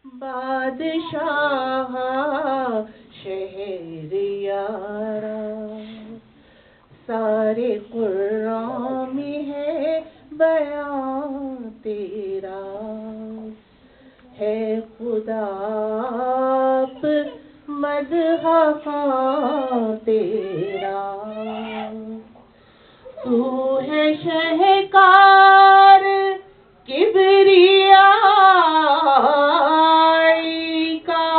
بادشاہ شہریارا، سارے قرآن میں ہے بیان تیرا، ہے خدا آپ مدح خواں تیرا، تو ہے شہکار کبریائی کا،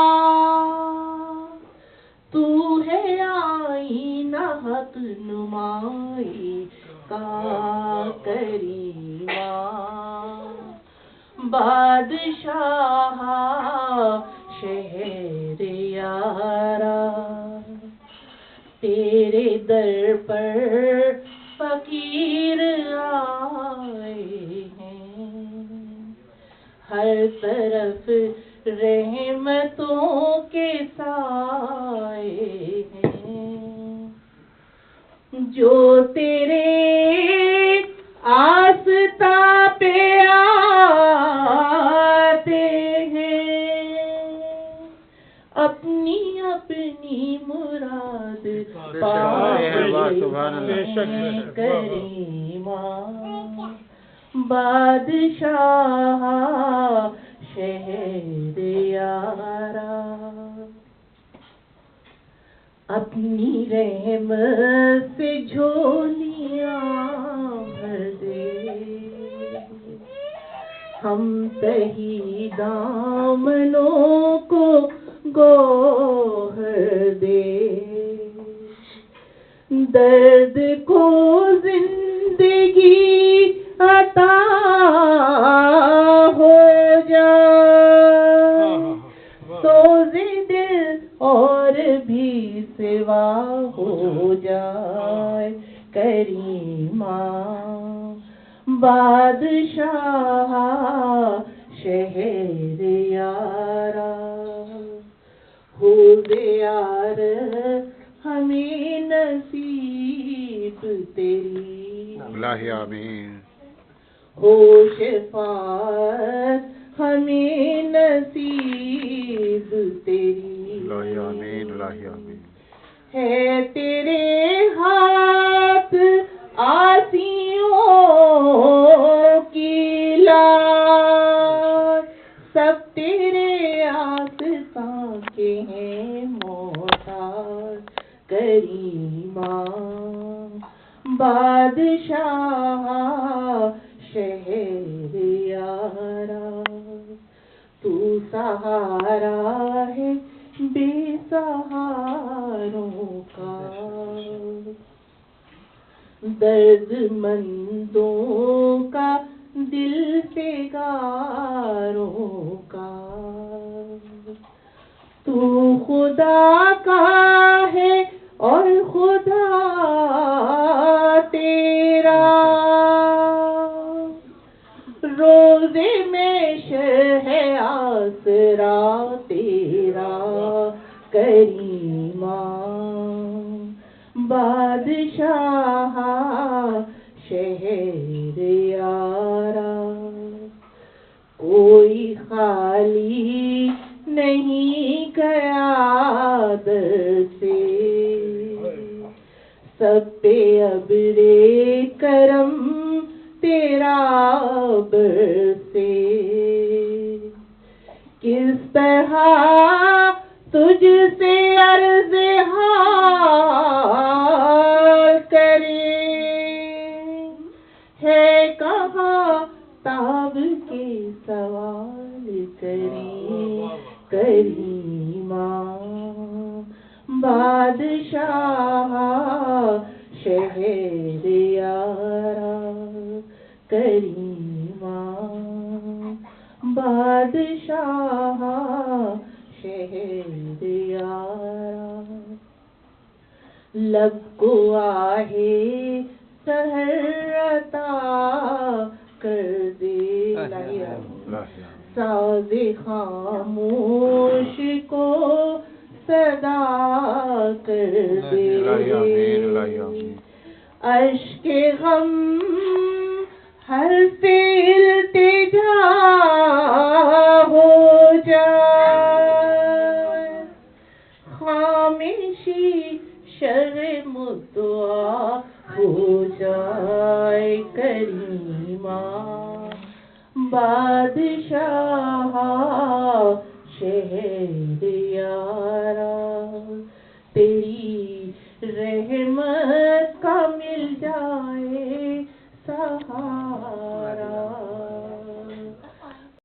تو ہے آئینہ حق نمائی کا کریمہ، بادشاہ شہریارا، تیرے در پر فقیر آئے ہیں، ہر طرف رحمتوں کے سائے ہیں، جو تیرے آستاں پہ آتے ہیں، اپنی اپنی مراد پاتے ہیں کریمہ، بادشاہ شہریارا، اپنی رحمت سے جھولیاں بھر دے، ہم تہی دامنوں کو گوہر دے، درد کو زندگی عطا ہو جائے، سوز دل اور بھی سوا ہو جائے کریمہ، بادشاہ شہریارا، ہو یار ہمیں نصیب تیری، الہی آمین، ہو شفاعت ہمیں نصیب تیری، الہی آمین، الہی آمین، ہے تیرے ہاتھ آسیوں کی لاج، سب تیرے آستاں کے ہیں محتاج کریمہ، بادشاہ شہریارا، تو سہارا ہے بے سہاروں کا، درد مندوں کا دل فگاروں کا، تو خدا کا ہے اور خدا تیرا، روزے میں شرح آسرا تیرا کریمہ، بادشاہ شہریارا، کوئی خالی نہیں گیا در سے، سب پہ ابر کرم تیرا برسے، کس طرح تجھ سے عرض حال کرے، ہے کہاں تاب کے سوال کریں کریمہ، بادشاہ شہریارا کریمہ، بادشاہ شہریارا، لب کو آہے سحر عطا کر دے، ساز خاموش کو صدا کر دے، اشک غم حرف التجا ہو جائے، مدعا ہو جائے کریمہ بادشاہ شہریارا